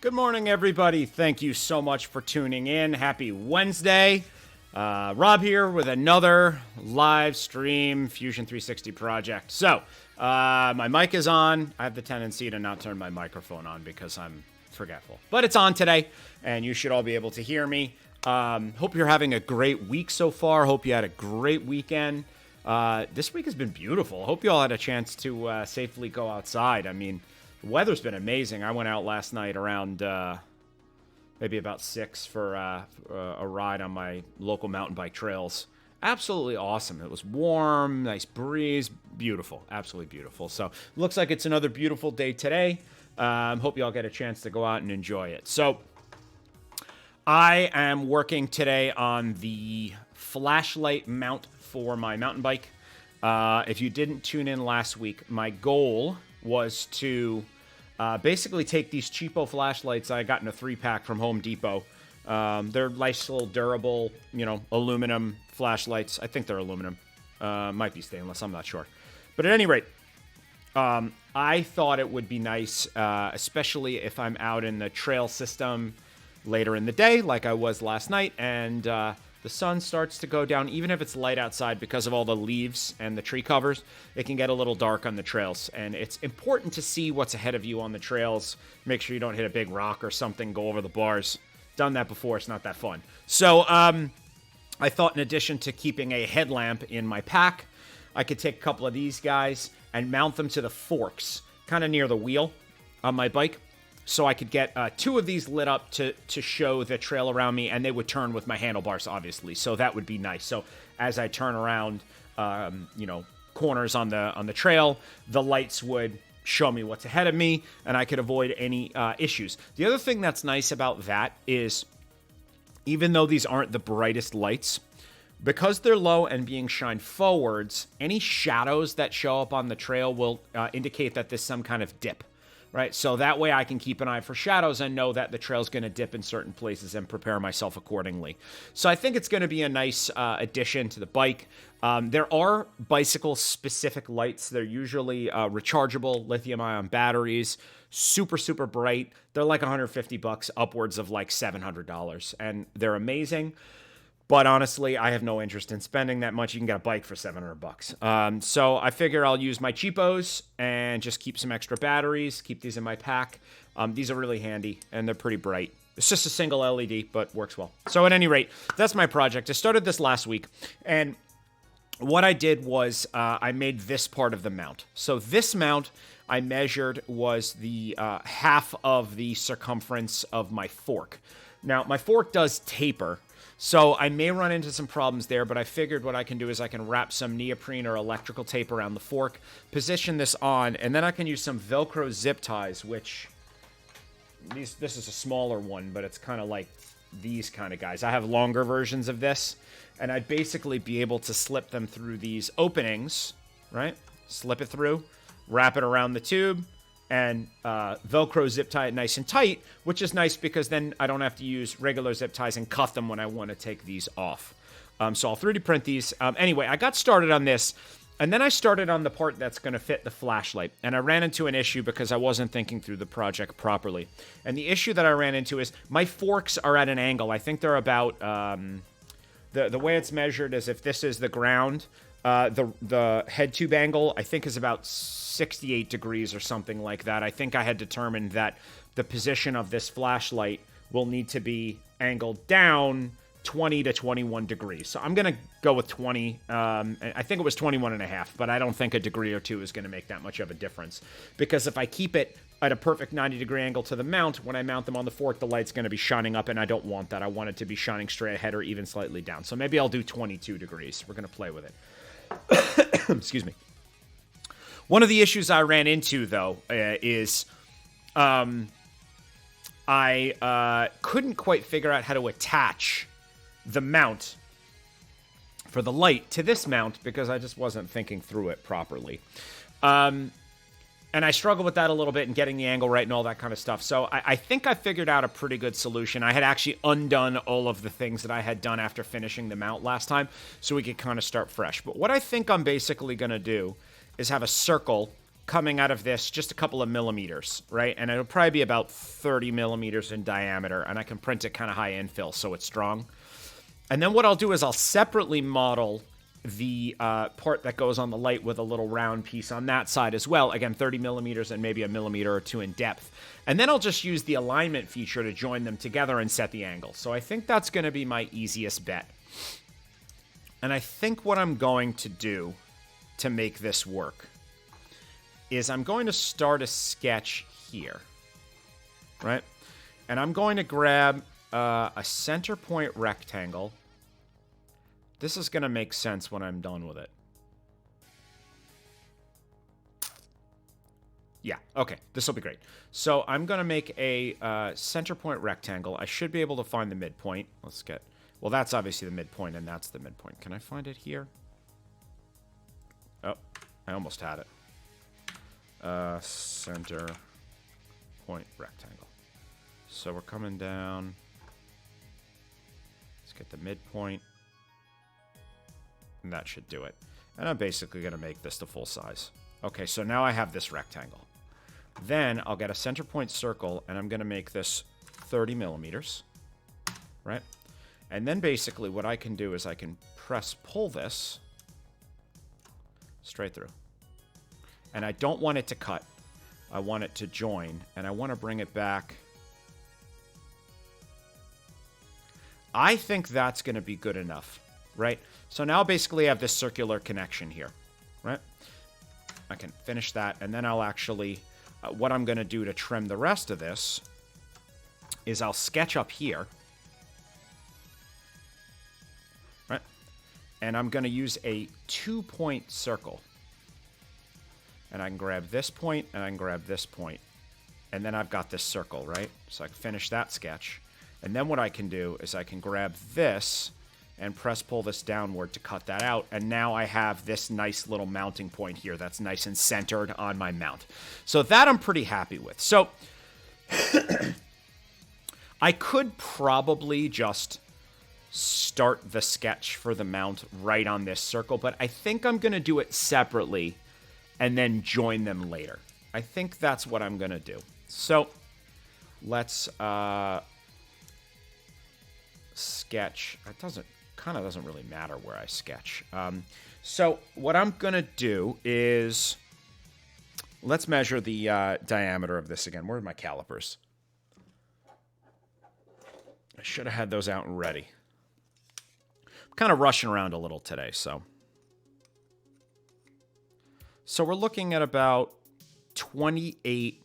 Good morning, everybody. Thank you so much for tuning in. Happy Wednesday. Rob here with another live stream Fusion 360 project. So, my mic is on. I have the tendency to not turn my microphone on because I'm forgetful. But it's on today, and you should all be able to hear me. Hope you're having a great week so far. Hope you had a great weekend. This week has been beautiful. Hope you all had a chance to safely go outside. I mean, the weather's been amazing. I went out last night around maybe about 6 for a ride on my local mountain bike trails. Absolutely awesome. It was warm, nice breeze, beautiful, absolutely beautiful. So looks like it's another beautiful day today. Hope you all get a chance to go out and enjoy it. So I am working today on the flashlight mount for my mountain bike. If you didn't tune in last week, my goal was to basically take these cheapo flashlights I got in a 3-pack from Home Depot. They're nice little durable, aluminum flashlights. I think they're aluminum. Might be stainless, I'm not sure. But at any rate, I thought it would be nice, especially if I'm out in the trail system later in the day, like I was last night, and the sun starts to go down, even if it's light outside because of all the leaves and the tree covers, it can get a little dark on the trails. And it's important to see what's ahead of you on the trails. Make sure you don't hit a big rock or something, go over the bars. Done that before, it's not that fun. So I thought in addition to keeping a headlamp in my pack, I could take a couple of these guys and mount them to the forks, kind of near the wheel on my bike. So I could get 2 of these lit up to show the trail around me, and they would turn with my handlebars, obviously. So that would be nice. So as I turn around, corners on the trail, the lights would show me what's ahead of me, and I could avoid any issues. The other thing that's nice about that is, even though these aren't the brightest lights, because they're low and being shined forwards, any shadows that show up on the trail will indicate that there's some kind of dip. Right, so that way I can keep an eye for shadows and know that the trail's going to dip in certain places and prepare myself accordingly. So I think it's going to be a nice addition to the bike. There are bicycle-specific lights. They're usually rechargeable lithium-ion batteries, super, super bright. They're like $150, upwards of like $700, and they're amazing. But honestly, I have no interest in spending that much. You can get a bike for $700. So I figure I'll use my cheapos and just keep some extra batteries, keep these in my pack. These are really handy, and they're pretty bright. It's just a single LED, but works well. So at any rate, that's my project. I started this last week, and what I did was I made this part of the mount. So this mount I measured was the half of the circumference of my fork. Now, my fork does taper, so I may run into some problems there, but I figured what I can do is I can wrap some neoprene or electrical tape around the fork, position this on, and then I can use some Velcro zip ties, which this is a smaller one, but it's kind of like these kind of guys. I have longer versions of this, and I'd basically be able to slip them through these openings, right? Slip it through, wrap it around the tube, and Velcro zip tie it nice and tight, which is nice because then I don't have to use regular zip ties and cuff them when I want to take these off. So I'll 3D print these. Anyway, I got started on this, and then I started on the part that's going to fit the flashlight. And I ran into an issue because I wasn't thinking through the project properly. And the issue that I ran into is my forks are at an angle. I think they're about, the way it's measured is if this is the ground, the head tube angle, I think, is about 68 degrees or something like that. I think I had determined that the position of this flashlight will need to be angled down 20 to 21 degrees. So I'm going to go with 20. I think it was 21 and a half, but I don't think a degree or two is going to make that much of a difference. Because if I keep it at a perfect 90-degree angle to the mount, when I mount them on the fork, the light's going to be shining up, and I don't want that. I want it to be shining straight ahead or even slightly down. So maybe I'll do 22 degrees. We're going to play with it. Excuse me. One of the issues I ran into, though, is I couldn't quite figure out how to attach the mount for the light to this mount because I just wasn't thinking through it properly. And I struggled with that a little bit and getting the angle right and all that kind of stuff. So I think I figured out a pretty good solution. I had actually undone all of the things that I had done after finishing the mount last time, so we could kind of start fresh. But what I think I'm basically going to do is have a circle coming out of this just a couple of millimeters, right? And it'll probably be about 30 millimeters in diameter, and I can print it kind of high infill so it's strong. And then what I'll do is I'll separately model the part that goes on the light with a little round piece on that side as well. Again, 30 millimeters and maybe a millimeter or two in depth. And then I'll just use the alignment feature to join them together and set the angle. So I think that's going to be my easiest bet. And I think what I'm going to do to make this work is I'm going to start a sketch here, right? And I'm going to grab a center point rectangle. This is going to make sense when I'm done with it. Yeah, okay, this will be great. So I'm going to make a center point rectangle. I should be able to find the midpoint. Let's get... Well, that's obviously the midpoint, and that's the midpoint. Can I find it here? Oh, I almost had it. Center point rectangle. So we're coming down. Let's get the midpoint. And that should do it. And I'm basically going to make this the full size. Okay, so now I have this rectangle. Then I'll get a center point circle, and I'm going to make this 30 millimeters. Right? And then basically what I can do is I can press pull this straight through. And I don't want it to cut. I want it to join, and I want to bring it back. I think that's going to be good enough, right? So now basically I have this circular connection here, right? I can finish that, and then I'll actually, what I'm going to do to trim the rest of this is I'll sketch up here, right? And I'm going to use a 2-point circle. And I can grab this point, and I can grab this point. And then I've got this circle, right? So I can finish that sketch. And then what I can do is I can grab this and press pull this downward to cut that out. And now I have this nice little mounting point here that's nice and centered on my mount. So that I'm pretty happy with. So I could probably just start the sketch for the mount right on this circle, but I think I'm going to do it separately and then join them later. I think that's what I'm going to do. So let's sketch. It kind of doesn't really matter where I sketch. So what I'm going to do is let's measure the diameter of this again. Where are my calipers? I should have had those out and ready. I'm kind of rushing around a little today, so we're looking at about 28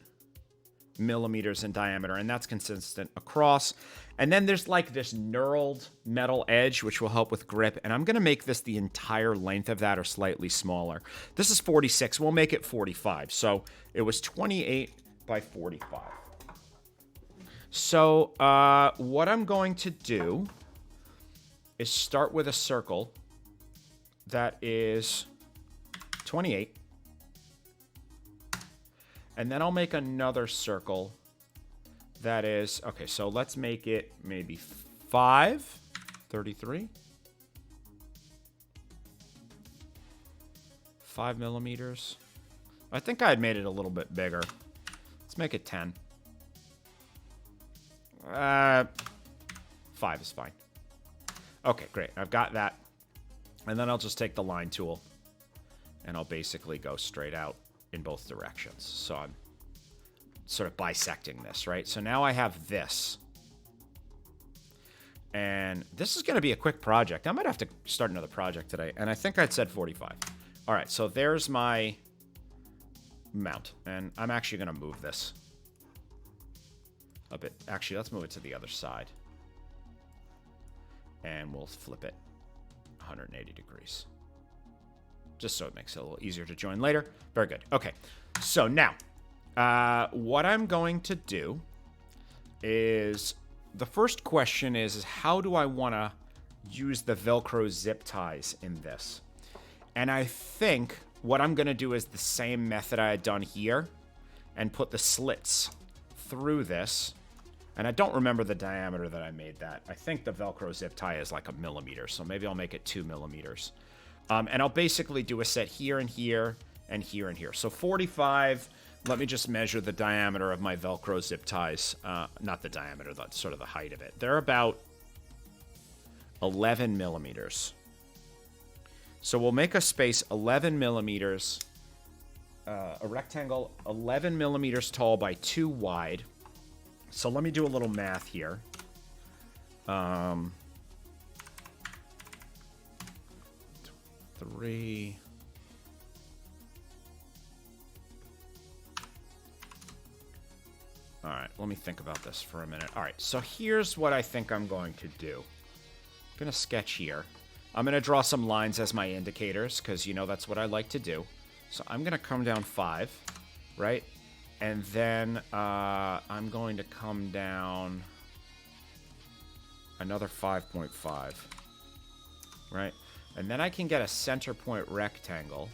millimeters in diameter, and that's consistent across. And then there's like this knurled metal edge, which will help with grip. And I'm going to make this the entire length of that or slightly smaller. This is 46. We'll make it 45. So it was 28 by 45. So what I'm going to do is start with a circle that is 28. And then I'll make another circle that is, okay, so let's make it maybe 33. 5 millimeters. I think I had made it a little bit bigger. Let's make it 10. 5 is fine. Okay, great. I've got that. And then I'll just take the line tool and I'll basically go straight out in both directions. So I'm sort of bisecting this, right? So now I have this. And this is going to be a quick project. I might have to start another project today. And I think I'd said 45. All right, so there's my mount. And I'm actually going to move this a bit. Actually, let's move it to the other side. And we'll flip it 180 degrees. Just so it makes it a little easier to join later. Very good. Okay, so now, what I'm going to do is, the first question is how do I want to use the Velcro zip ties in this? And I think what I'm going to do is the same method I had done here and put the slits through this. And I don't remember the diameter that I made that. I think the Velcro zip tie is like 1 millimeter, so maybe I'll make it 2 millimeters. And I'll basically do a set here and here, and here and here. So 45, let me just measure the diameter of my Velcro zip ties. Not the diameter, that's sort of the height of it. They're about 11 millimeters. So we'll make a space 11 millimeters, a rectangle 11 millimeters tall by 2 wide. So let me do a little math here. 3. All right, let me think about this for a minute. All right, so here's what I think I'm going to do. I'm going to sketch here. I'm going to draw some lines as my indicators because, you know, that's what I like to do. So I'm going to come down 5, right? And then I'm going to come down another 5.5, right? And then I can get a center point rectangle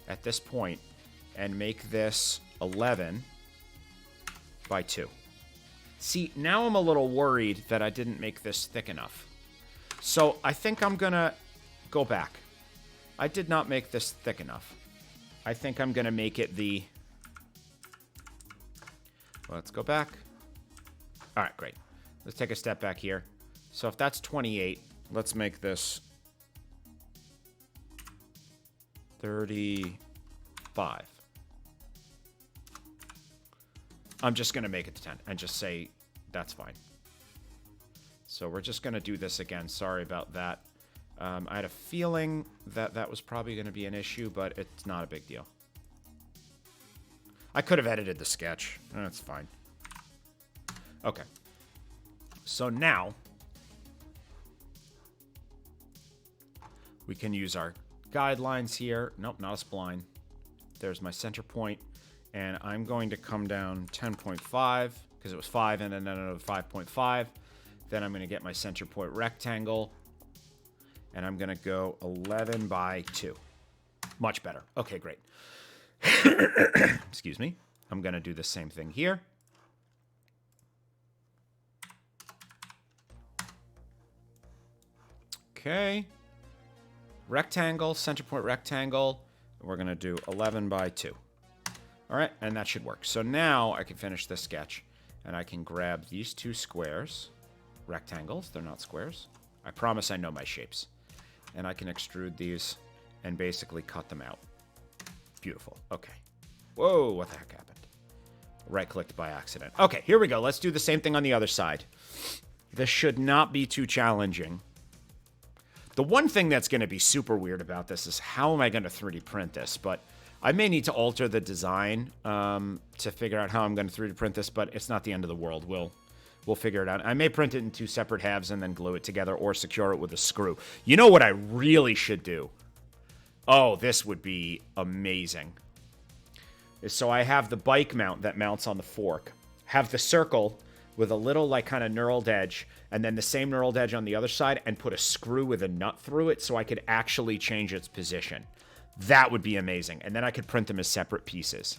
at this point and make this 11 by 2. See, now I'm a little worried that I didn't make this thick enough. So I think I'm going to go back. I did not make this thick enough. I think I'm going to make it the... Let's go back. All right, great. Let's take a step back here. So if that's 28, let's make this 35. I'm just going to make it to 10 and just say that's fine. So we're just going to do this again. Sorry about that. I had a feeling that that was probably going to be an issue, but it's not a big deal. I could have edited the sketch. That's fine. Okay. So now we can use our guidelines here. Nope, not a spline. There's my center point. And I'm going to come down 10.5 because it was 5 and then another 5.5. Then I'm going to get my center point rectangle. And I'm going to go 11 by 2. Much better. Okay, great. Excuse me. I'm going to do the same thing here. Okay. Rectangle, center point rectangle. We're going to do 11 by 2. All right, and that should work. So now I can finish this sketch, and I can grab these 2 squares, rectangles. They're not squares. I promise I know my shapes. And I can extrude these and basically cut them out. Beautiful. Okay. Whoa, what the heck happened? Right-clicked by accident. Okay, here we go. Let's do the same thing on the other side. This should not be too challenging. The one thing that's going to be super weird about this is how am I going to 3D print this? But I may need to alter the design to figure out how I'm going to 3D print this, but it's not the end of the world. We'll figure it out. I may print it in 2 separate halves and then glue it together or secure it with a screw. You know what I really should do? Oh, this would be amazing. So I have the bike mount that mounts on the fork. Have the circle with a little like kind of knurled edge and then the same knurled edge on the other side and put a screw with a nut through it so I could actually change its position. That would be amazing. And then I could print them as separate pieces.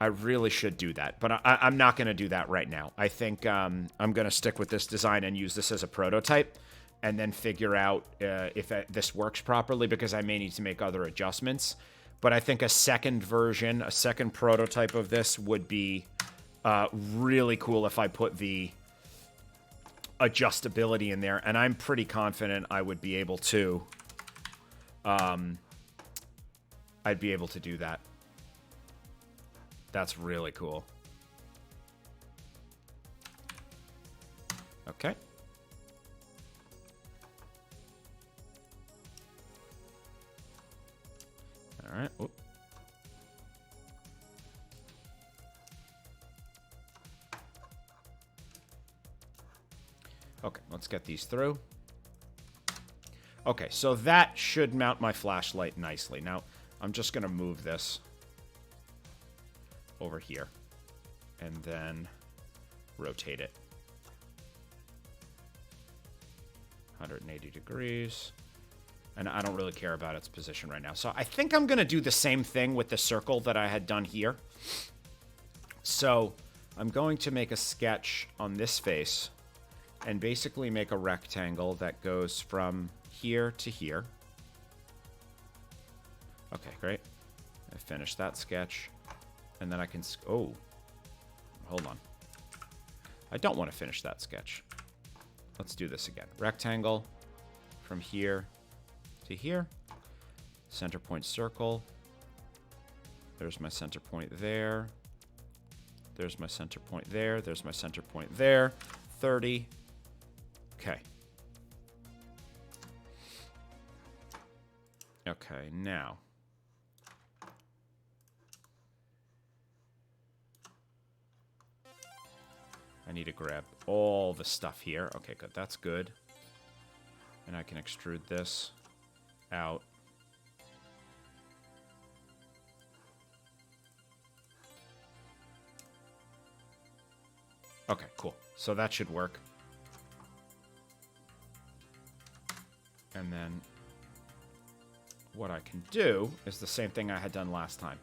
I really should do that, but I'm not going to do that right now. I think I'm going to stick with this design and use this as a prototype and then figure out if this works properly because I may need to make other adjustments. But I think a second version, a second prototype of this would be really cool if I put the adjustability in there. And I'm pretty confident I would be able to, I'd be able to do that. That's really cool. Okay. All right. Oop. Okay, let's get these through. Okay, so that should mount my flashlight nicely. Now, I'm just going to move this over here and then rotate it 180 degrees. And I don't really care about its position right now. So I think I'm going to do the same thing with the circle that I had done here. So I'm going to make a sketch on this face and basically make a rectangle that goes from here to here. Okay, great. I finished that sketch. And then I can... Oh. Hold on. I don't want to finish that sketch. Let's do this again. Rectangle from here to here. Center point circle. There's my center point there. There's my center point there. There's my center point there. 30. Okay. Okay, now. I need to grab all the stuff here. Okay, good. That's good. And I can extrude this out. Okay, cool. So that should work. And then what I can do is the same thing I had done last time,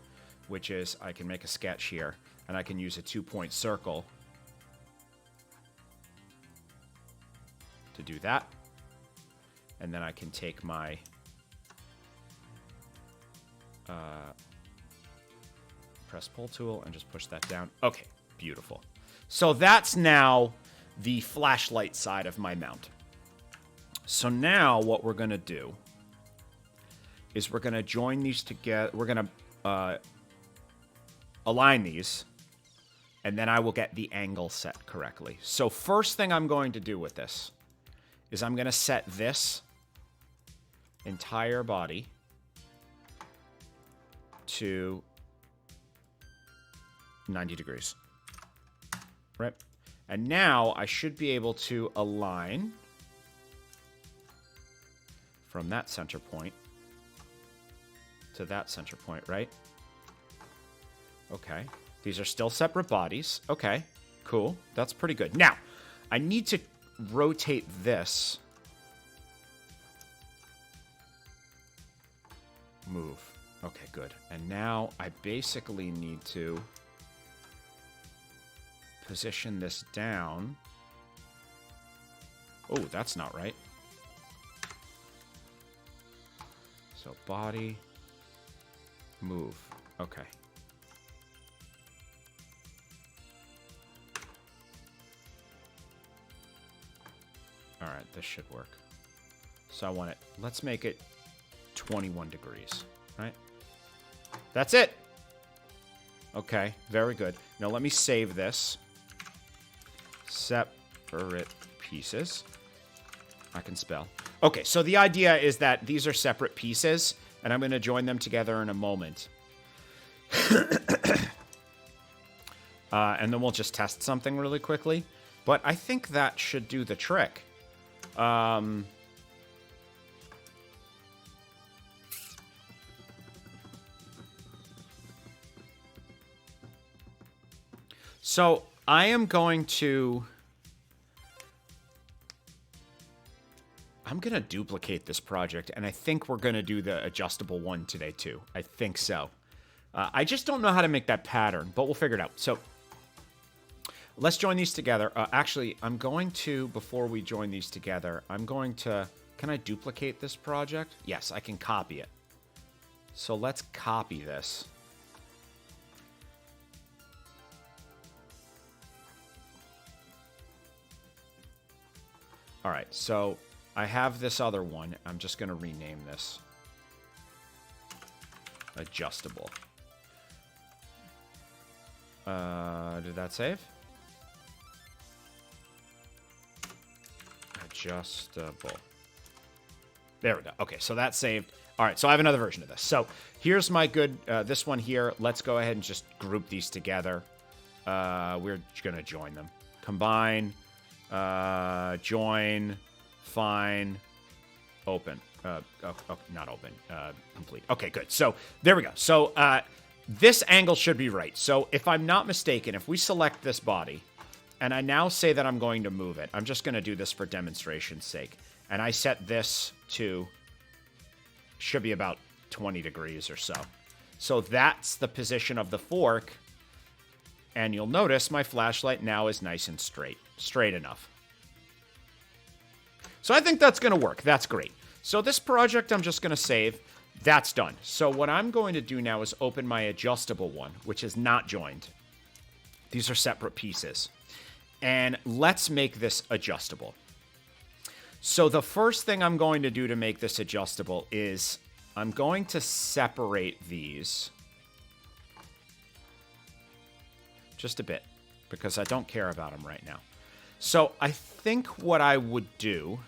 which is I can make a sketch here, and I can use a 2-point circle to do that. And then I can take my press pull tool and just push that down. Okay, beautiful. So that's now the flashlight side of my mount. So now what we're going to do is we're going to join these together. We're going to align these, and then I will get the angle set correctly. So first thing I'm going to do with this is I'm going to set this entire body to 90 degrees. Right? And now I should be able to align from that center point to that center point, right? Okay. These are still separate bodies. Okay. Cool. That's pretty good. Now, I need to rotate this. Move. Okay, good. And now I basically need to position this down. Oh, that's not right. So body, move. Okay. All right, this should work. So I want it, let's make it 21 degrees, right? That's it. Okay, very good. Now let me save this. Separate pieces. I can spell. Okay, so the idea is that these are separate pieces, and I'm going to join them together in a moment. And then we'll just test something really quickly. But I think that should do the trick. So I am going to... I'm going to duplicate this project, and I think we're going to do the adjustable one today, too. I think so. I just don't know how to make that pattern, but we'll figure it out. So let's join these together. Actually, I'm going to, before we join these together, I'm going to... Can I duplicate this project? Yes, I can copy it. So let's copy this. All right, so I have this other one. I'm just going to rename this adjustable. Did that save? Adjustable. There we go. Okay, so that's saved. All right, so I have another version of this. So here's my good, this one here. Let's go ahead and just group these together. We're going to join them. Combine, join, fine, open. Not open, complete. Okay, good. So there we go. So this angle should be right. So if I'm not mistaken, if we select this body, and I now say that I'm going to move it, I'm just going to do this for demonstration's sake. And I set this to, should be about 20 degrees or so. So that's the position of the fork. And you'll notice my flashlight now is nice and straight. Straight enough. So I think that's going to work. That's great. So this project I'm just going to save. That's done. So what I'm going to do now is open my adjustable one, which is not joined. These are separate pieces. And let's make this adjustable. So the first thing I'm going to do to make this adjustable is I'm going to separate these just a bit because I don't care about them right now. So I think what I would do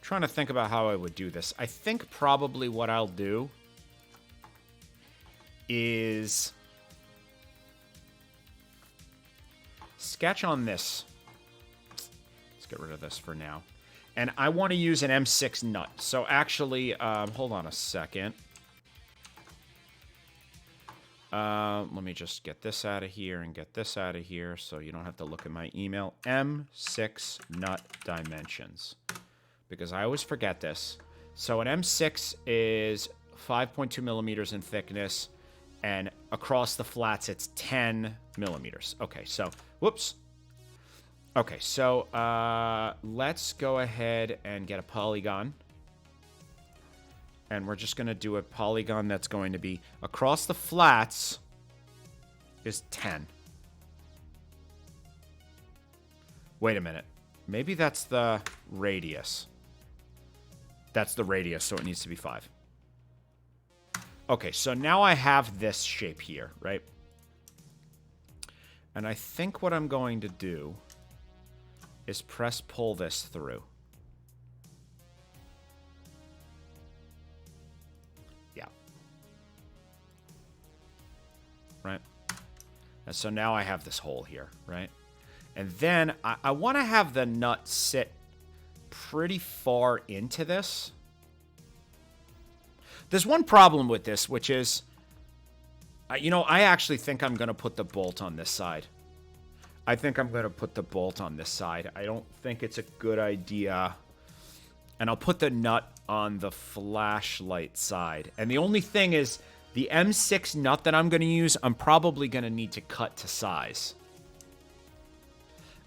trying to think about how I would do this. I think probably what I'll do is sketch on this. Let's get rid of this for now. And I want to use an M6 nut. So actually, hold on a second. Let me just get this out of here and get this out of here so you don't have to look at my email. M6 nut dimensions. Because I always forget this. So an M6 is 5.2 millimeters in thickness, and across the flats it's 10 millimeters. Okay, so, whoops. Okay, so let's go ahead and get a polygon. And we're just going to do a polygon that's going to be across the flats is 10. Wait a minute. Maybe that's the radius. That's the radius, so it needs to be 5. Okay, so now I have this shape here, right? And I think what I'm going to do is press pull this through. Yeah. Right? And so now I have this hole here, right? And then I want to have the nut sit pretty far into this. There's one problem with this, which is, you know, I actually think I'm going to put the bolt on this side. I think I'm going to put the bolt on this side. I don't think it's a good idea. And I'll put the nut on the flashlight side. And the only thing is, the M6 nut that I'm going to use, I'm probably going to need to cut to size.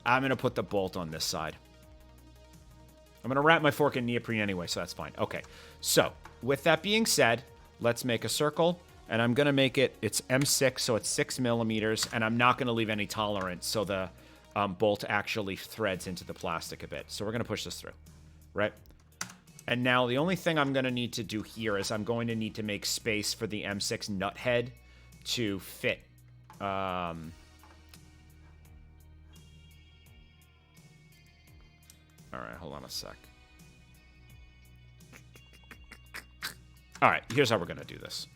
I'm going to put the bolt on this side. I'm going to wrap my fork in neoprene anyway, so that's fine. Okay, so with that being said, let's make a circle. And I'm going to make it, it's M6, so it's 6 millimeters. And I'm not going to leave any tolerance, so the bolt actually threads into the plastic a bit. So we're going to push this through, right? And now the only thing I'm going to need to do here is I'm going to need to make space for the M6 nut head to fit. All right, hold on a sec. All right, here's how we're going to do this.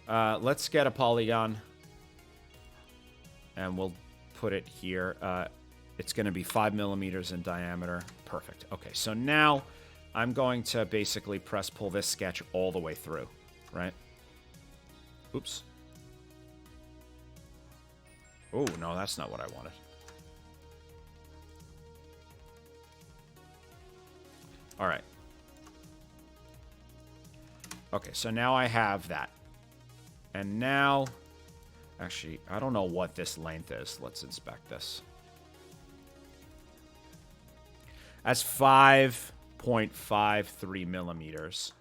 Let's get a polygon. And we'll put it here. It's going to be 5 millimeters in diameter. Perfect. Okay, so now I'm going to basically press pull this sketch all the way through, right? Oops. Oh, no, that's not what I wanted. All right. Okay, so now I have that. And now, actually, I don't know what this length is. Let's inspect this. That's 5.53 millimeters.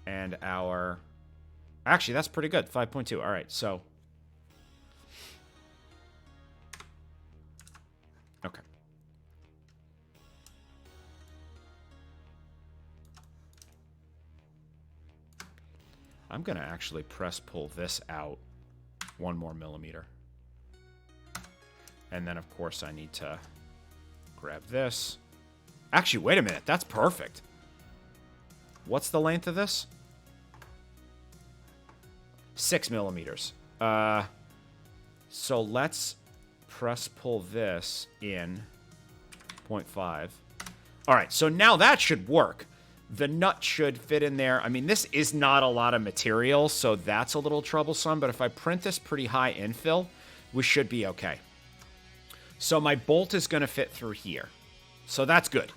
And our... Actually, that's pretty good. 5.2. All right, so... Okay. I'm going to actually press pull this out 1 more millimeter. And then, of course, I need to grab this. Actually, wait a minute. That's perfect. What's the length of this? 6 millimeters. So let's press pull this in 0.5. All right, so now that should work. The nut should fit in there. I mean, this is not a lot of material, so that's a little troublesome. But if I print this pretty high infill, we should be okay. So my bolt is going to fit through here. So that's good.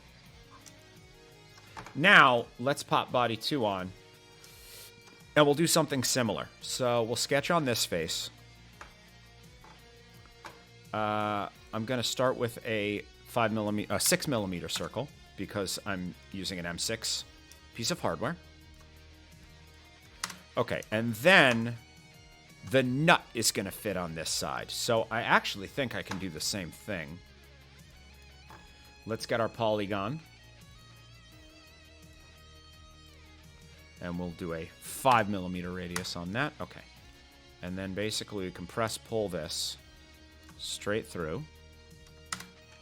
Now, let's pop body 2 on. And we'll do something similar. So we'll sketch on this face. I'm going to start with a 6 millimeter circle because I'm using an M6 piece of hardware. Okay, and then the nut is going to fit on this side. So I actually think I can do the same thing. Let's get our polygon. And we'll do a 5 millimeter radius on that. Okay. And then basically we compress pull this straight through.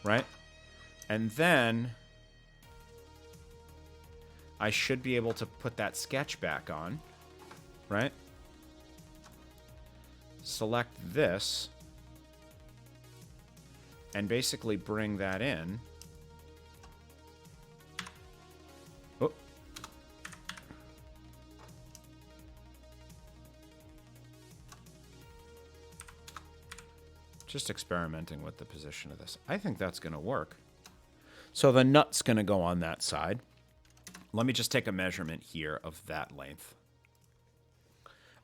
Right? And then I should be able to put that sketch back on. Right? Select this. And basically bring that in. Oh. Just experimenting with the position of this. I think that's going to work. So the nut's going to go on that side. Let me just take a measurement here of that length.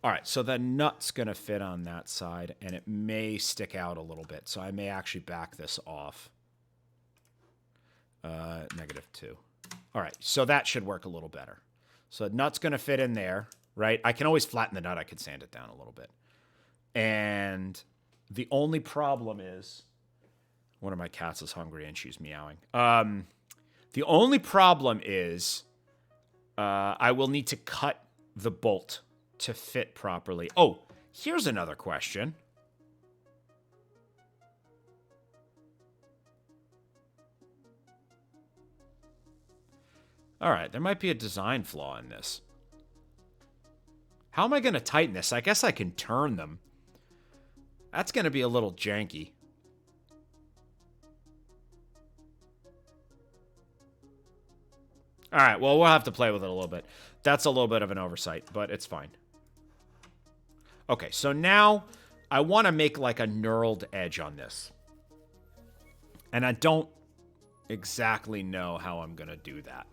All right, so the nut's going to fit on that side, and it may stick out a little bit. So I may actually back this off. -2. All right, so that should work a little better. So the nut's going to fit in there, right? I can always flatten the nut. I could sand it down a little bit. And the only problem is one of my cats is hungry and she's meowing. The only problem is I will need to cut the bolt to fit properly. Oh, here's another question. All right, there might be a design flaw in this. How am I going to tighten this? I guess I can turn them. That's going to be a little janky. All right, well, we'll have to play with it a little bit. That's a little bit of an oversight, but it's fine. Okay, so now I want to make like a knurled edge on this. And I don't exactly know how I'm going to do that.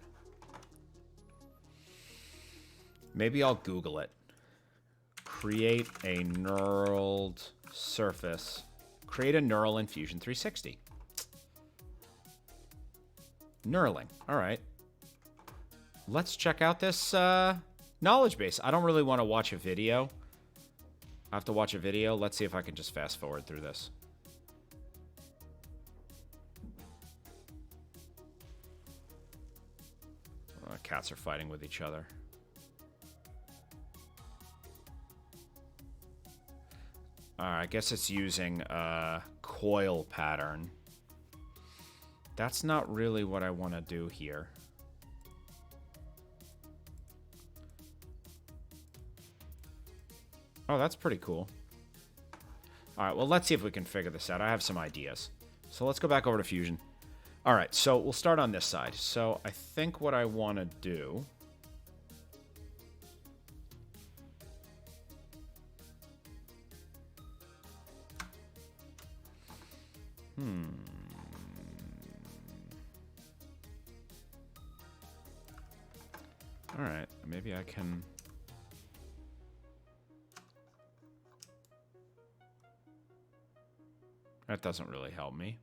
Maybe I'll Google it. Create a knurled surface. Create a knurl in Fusion 360. Knurling. All right. Let's check out this knowledge base. I don't really want to watch a video. I have to watch a video. Let's see if I can just fast forward through this. Cats are fighting with each other. I guess it's using a coil pattern. That's not really what I want to do here. Oh, that's pretty cool. All right, well, let's see if we can figure this out. I have some ideas. So let's go back over to Fusion. All right, so we'll start on this side. So I think what I want to do... All right, maybe I can... That doesn't really help me.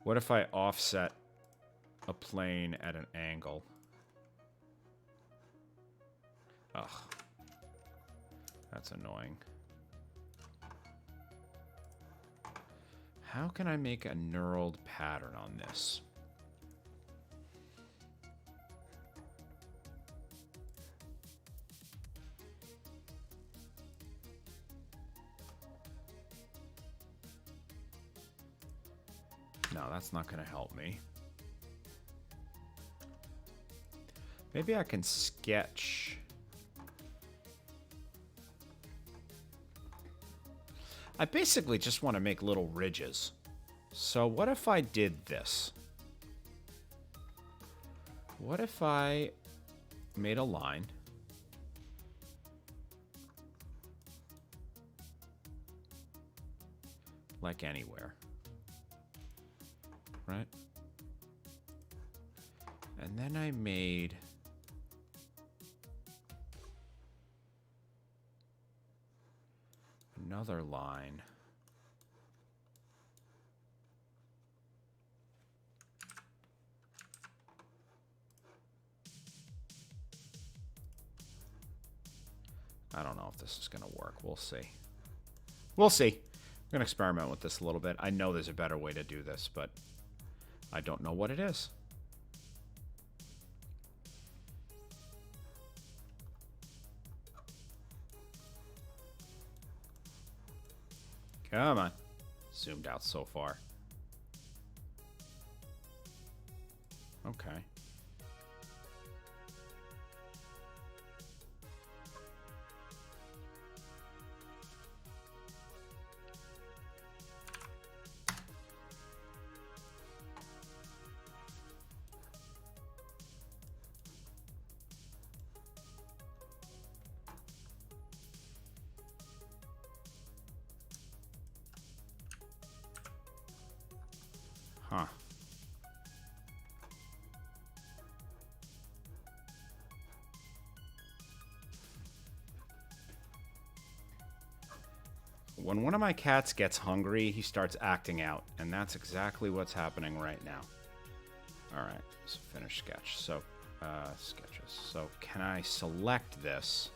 What if I offset a plane at an angle? Ugh. That's annoying. How can I make a knurled pattern on this? No, that's not going to help me. Maybe I can sketch. I basically just want to make little ridges. So what if I did this? What if I made a line? Like anywhere. Right? And then I made another line. I don't know if this is going to work. We'll see. We'll see. I'm going to experiment with this a little bit. I know there's a better way to do this, but I don't know what it is. Come on. Zoomed out so far. Okay. Huh. When one of my cats gets hungry, he starts acting out, and that's exactly what's happening right now. All right, so finish sketch. So, sketches. So, can I select this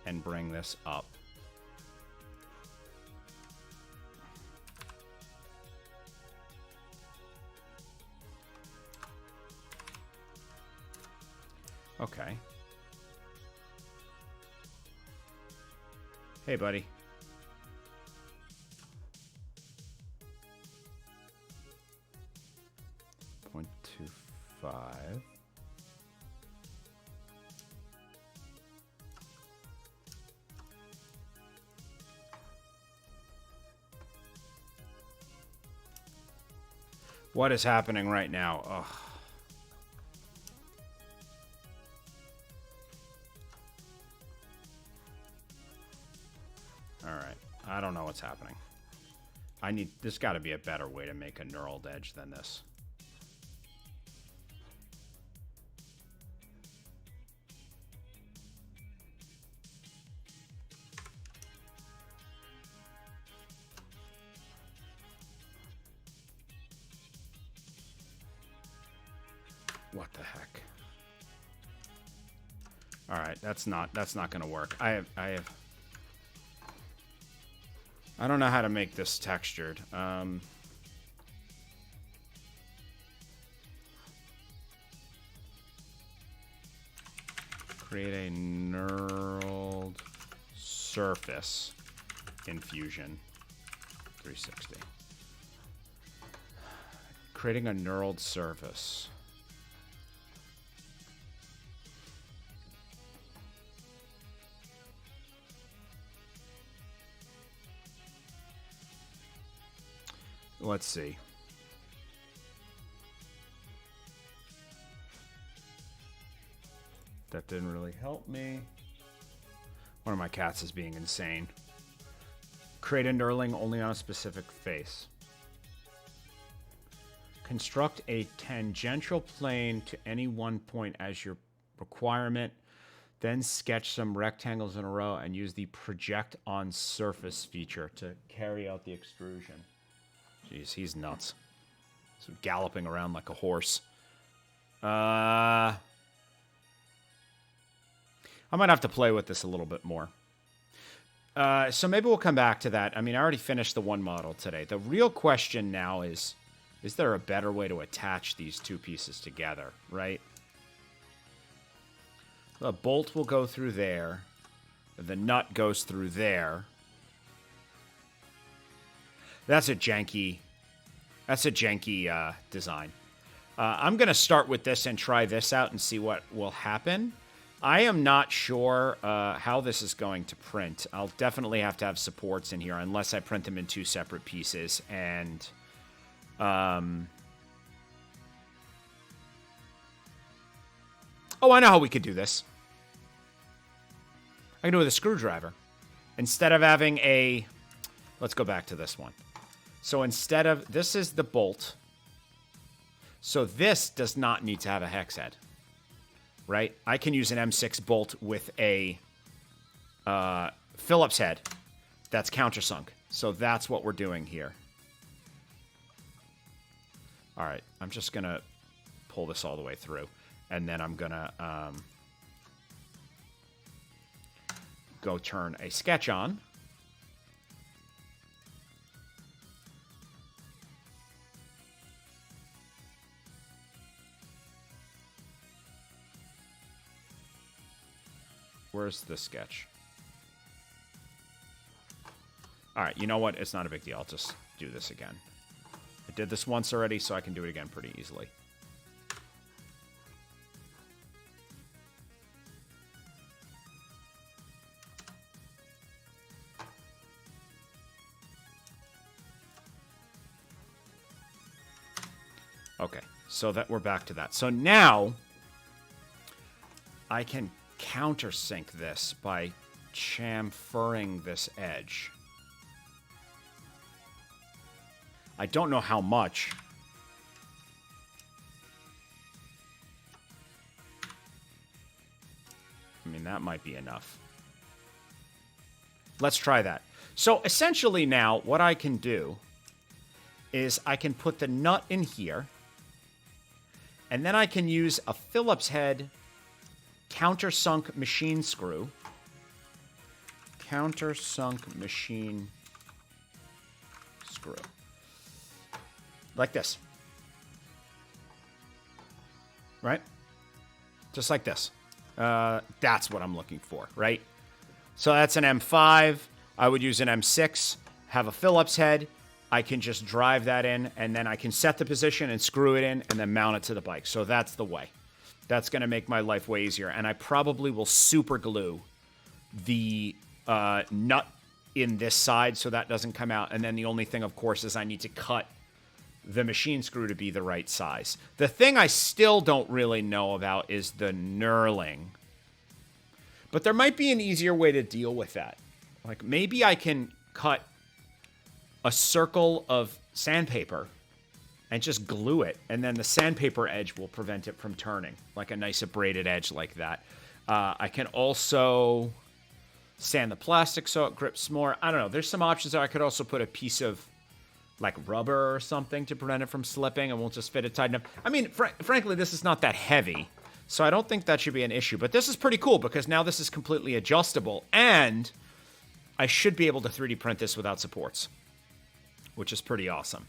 and bring this up? Okay. Hey, buddy. .25. What is happening right now? Ugh. I don't know what's happening. There's got to be a better way to make a knurled edge than this. What the heck? All right, that's not going to work. I don't know how to make this textured. Create a knurled surface in Fusion 360. Creating a knurled surface. Let's see. That didn't really help me. One of my cats is being insane. Create a knurling only on a specific face. Construct a tangential plane to any one point as your requirement. Then sketch some rectangles in a row and use the project on surface feature to carry out the extrusion. Jeez, he's nuts. So galloping around like a horse. I might have to play with this a little bit more. So maybe we'll come back to that. I mean, I already finished the one model today. The real question now is there a better way to attach these two pieces together, right? The bolt will go through there. The nut goes through there. That's a janky design. I'm going to start with this and try this out and see what will happen. I am not sure how this is going to print. I'll definitely have to have supports in here unless I print them in two separate pieces. And oh, I know how we could do this. I can do it with a screwdriver. Instead of having a... Let's go back to this one. So instead of... This is the bolt. So this does not need to have a hex head. Right? I can use an M6 bolt with a Phillips head That's countersunk. So that's what we're doing here. All right, I'm just going to pull this all the way through. And then I'm going to go turn a sketch on. Where's the sketch? All right, you know what? It's not a big deal. I'll just do this again. I did this once already, so I can do it again pretty easily. Okay, so that we're back to that. So now I can countersink this by chamfering this edge. I don't know how much. I mean, that might be enough. Let's try that. So essentially now what I can do is I can put the nut in here, and then I can use a Phillips head countersunk machine screw. Countersunk machine screw. Like this. Right? Just like this. That's what I'm looking for, right? So that's an M5. I would use an M6, have a Phillips head. I can just drive that in, and then I can set the position and screw it in and then mount it to the bike. So that's the way. That's going to make my life way easier. And I probably will super glue the nut in this side so that doesn't come out. And then the only thing, of course, is I need to cut the machine screw to be the right size. The thing I still don't really know about is the knurling. But there might be an easier way to deal with that. Like maybe I can cut a circle of sandpaper and just glue it, and then the sandpaper edge will prevent it from turning, like a nice abraded edge like that. I can also sand the plastic so it grips more. I don't know. There's some options there. I could also put a piece of like rubber or something to prevent it from slipping, and we'll just fit it tight enough. I mean, frankly, this is not that heavy, so I don't think that should be an issue. But this is pretty cool because now this is completely adjustable, and I should be able to 3D print this without supports, which is pretty awesome.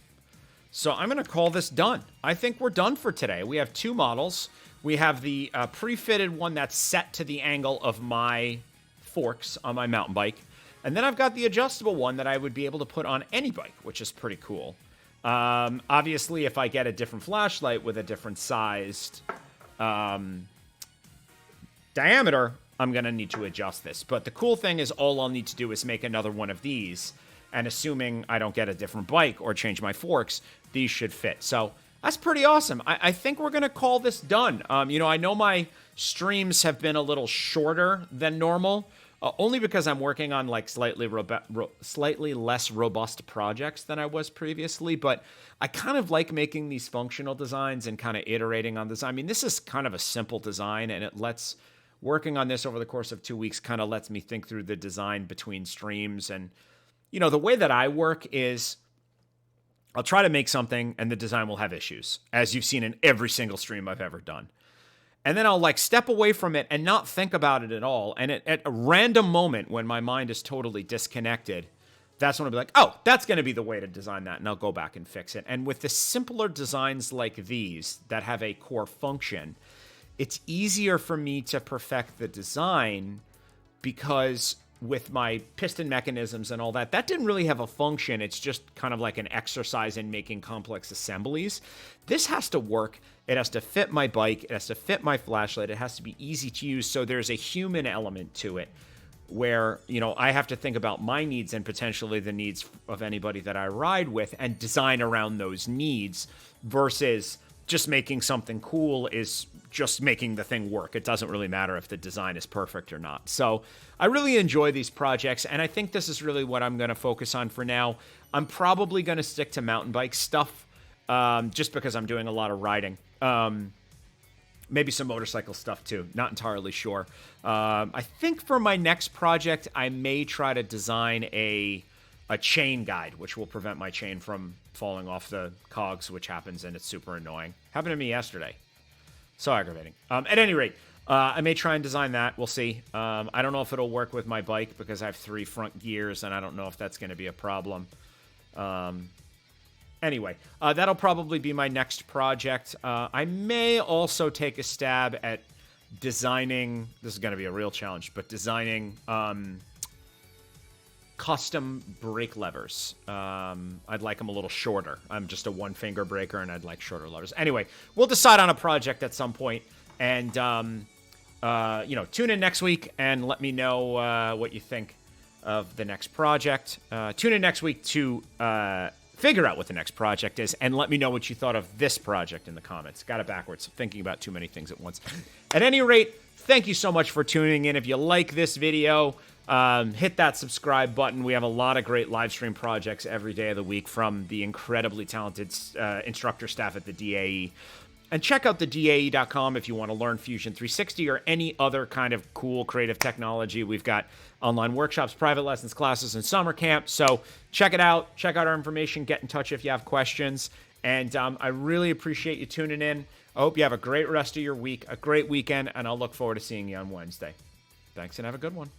So I'm going to call this done. I think we're done for today. We have two models. We have the pre-fitted one that's set to the angle of my forks on my mountain bike. And then I've got the adjustable one that I would be able to put on any bike, which is pretty cool. Obviously, if I get a different flashlight with a different sized diameter, I'm going to need to adjust this. But the cool thing is all I'll need to do is make another one of these. And assuming I don't get a different bike or change my forks, these should fit. So that's pretty awesome. I think we're going to call this done. You know, I know my streams have been a little shorter than normal, only because I'm working on like slightly less robust projects than I was previously. But I kind of like making these functional designs and kind of iterating on this. I mean, this is kind of a simple design, and it lets working on this over the course of 2 weeks kind of lets me think through the design between streams. And you know, the way that I work is I'll try to make something and the design will have issues, as you've seen in every single stream I've ever done. And then I'll like step away from it and not think about it at all. And at a random moment when my mind is totally disconnected, that's when I'll be like, oh, that's going to be the way to design that. And I'll go back and fix it. And with the simpler designs like these that have a core function, it's easier for me to perfect the design because with my piston mechanisms and all that, that didn't really have a function. It's just kind of like an exercise in making complex assemblies. This has to work. It has to fit my bike. It has to fit my flashlight. It has to be easy to use. So there's a human element to it where, you know, I have to think about my needs and potentially the needs of anybody that I ride with and design around those needs versus just making something cool is just making the thing work. It doesn't really matter if the design is perfect or not. So I really enjoy these projects, and I think this is really what I'm going to focus on for now. I'm probably going to stick to mountain bike stuff just because I'm doing a lot of riding. Maybe some motorcycle stuff too. Not entirely sure. I think for my next project, I may try to design a chain guide, which will prevent my chain from falling off the cogs, which happens, and it's super annoying. Happened to me yesterday. So aggravating. At any rate, I may try and design that. We'll see. I don't know if it'll work with my bike because I have 3 front gears, and I don't know if that's going to be a problem. Anyway, that'll probably be my next project. I may also take a stab at designing, this is going to be a real challenge, but designing custom brake levers. I'd like them a little shorter. I'm just a 1-finger breaker, and I'd like shorter levers. Anyway, we'll decide on a project at some point, and tune in next week and let me know what you think of the next project. Tune in next week to figure out what the next project is, and let me know what you thought of this project in the comments. Got it backwards, thinking about too many things at once. At any rate, thank you so much for tuning in. If you like this video, hit that subscribe button. We have a lot of great live stream projects every day of the week from the incredibly talented instructor staff at the DAE. And check out the DAE.com if you want to learn Fusion 360 or any other kind of cool creative technology. We've got online workshops, private lessons, classes, and summer camp. So check it out. Check out our information. Get in touch if you have questions. And I really appreciate you tuning in. I hope you have a great rest of your week, a great weekend, and I'll look forward to seeing you on Wednesday. Thanks, and have a good one.